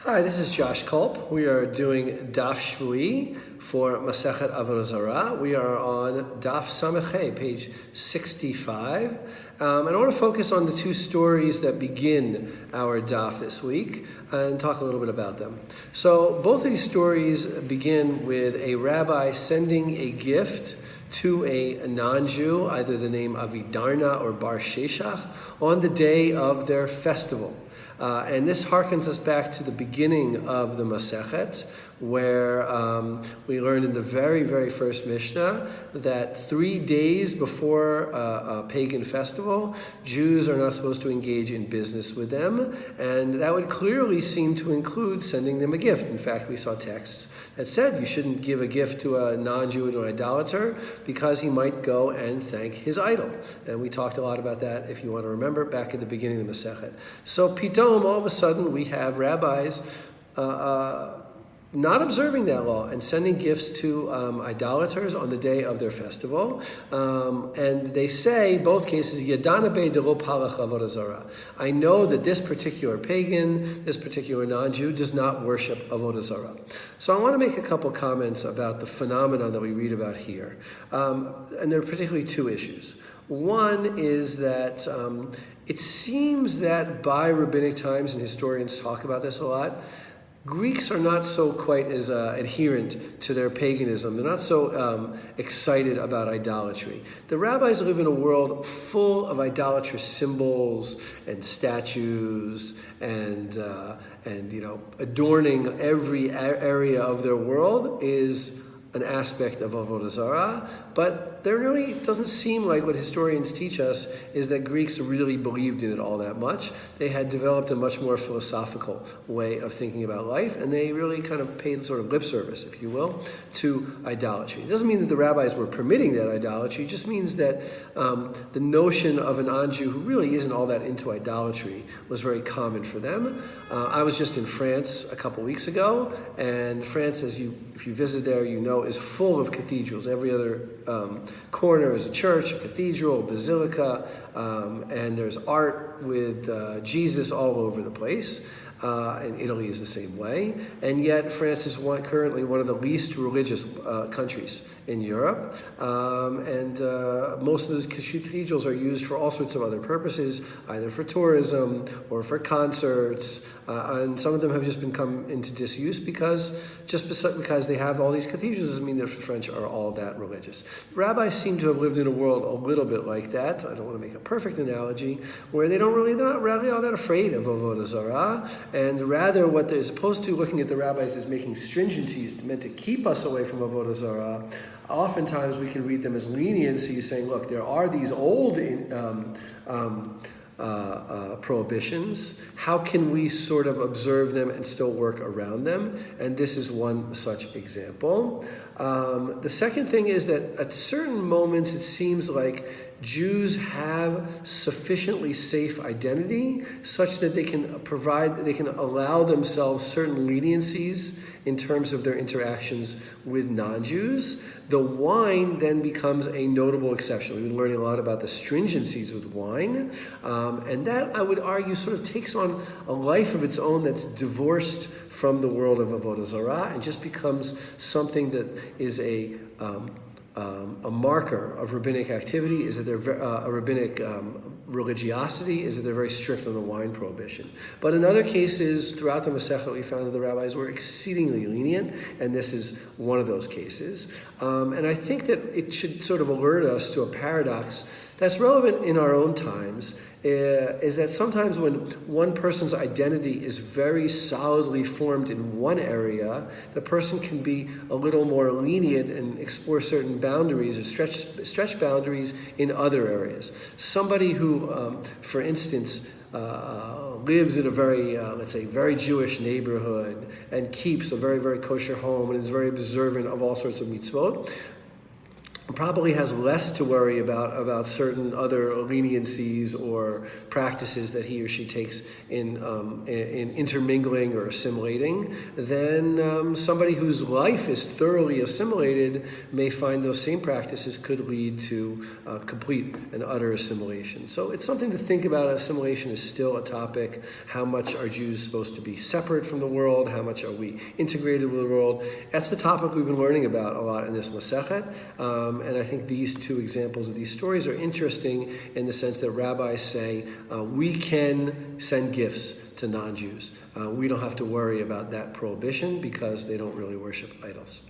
Hi, this is Josh Kulp. We are doing Daf Shevui for Masechet Avodah Zarah. We are on Daf Samekh, page 65. And I want to focus on the two stories that begin our Daf this week and talk a little bit about them. So both of these stories begin with a rabbi sending a gift to a non-Jew, either the name Avidarna or Bar Sheshach, on the day of their festival. And this harkens us back to the beginning of the Masechet, where we learned in the very, very first Mishnah that 3 days before a pagan festival, Jews are not supposed to engage in business with them, and that would clearly seem to include sending them a gift. In fact, we saw texts that said you shouldn't give a gift to a non-Jew or an idolater because he might go and thank his idol. And we talked a lot about that, if you want to remember, back at the beginning of the Masechet. So Pitom, all of a sudden, we have rabbis not observing that law and sending gifts to idolaters on the day of their festival. And they say, both cases, Yadana be de lo palach avodah zarah. I know that this particular pagan, this particular non-Jew, does not worship avodah zarah. So I want to make a couple comments about the phenomenon that we read about here. And there are particularly two issues. One is that it seems that by rabbinic times, and historians talk about this a lot, Greeks are not so quite as adherent to their paganism. They're not so excited about idolatry. The rabbis live in a world full of idolatrous symbols and statues and adorning every area of their world is an aspect of Avodah Zarah, but there really doesn't seem like what historians teach us is that Greeks really believed in it all that much. They had developed a much more philosophical way of thinking about life, and they really kind of paid sort of lip service, if you will, to idolatry. It doesn't mean that the rabbis were permitting that idolatry, it just means that the notion of an non-Jew who really isn't all that into idolatry was very common for them. I was just in France a couple weeks ago, and France, if you visit there, you know, is full of cathedrals. Every other corner is a church, a cathedral, a basilica, and there's art with Jesus all over the place. And Italy is the same way. And yet France is currently one of the least religious countries in Europe. And most of those cathedrals are used for all sorts of other purposes, either for tourism or for concerts. And some of them have just come into disuse because they have all these cathedrals doesn't mean that the French are all that religious. Rabbis seem to have lived in a world a little bit like that. I don't want to make a perfect analogy, where they're not really all that afraid of Avodah Zarah. And rather, what they're supposed to, looking at the rabbis as making stringencies meant to keep us away from Avodah Zarah, oftentimes we can read them as leniencies, saying, look, there are these old prohibitions. How can we sort of observe them and still work around them? And this is one such example. The second thing is that at certain moments it seems like Jews have sufficiently safe identity such that they can allow themselves certain leniencies in terms of their interactions with non-Jews. The wine then becomes a notable exception. We've been learning a lot about the stringencies with wine, and that, I would argue, sort of takes on a life of its own that's divorced from the world of Avodah Zarah and just becomes something that is a marker of rabbinic activity, is that they're a rabbinic religiosity, is that they're very strict on the wine prohibition. But in other cases, throughout the Masechet, we found that the rabbis were exceedingly lenient, and this is one of those cases. And I think that it should sort of alert us to a paradox that's relevant in our own times, is that sometimes when one person's identity is very solidly formed in one area, the person can be a little more lenient and explore certain boundaries or stretch boundaries in other areas. Somebody who, for instance, lives in a very, let's say, very Jewish neighborhood and keeps a very, very kosher home and is very observant of all sorts of mitzvot, probably has less to worry about certain other leniencies or practices that he or she takes in intermingling or assimilating than somebody whose life is thoroughly assimilated may find those same practices could lead to complete and utter assimilation. So it's something to think about. Assimilation is still a topic. How much are Jews supposed to be separate from the world? How much are we integrated with the world? That's the topic we've been learning about a lot in this Masechet. And I think these two examples of these stories are interesting in the sense that rabbis say we can send gifts to non-Jews. We don't have to worry about that prohibition because they don't really worship idols.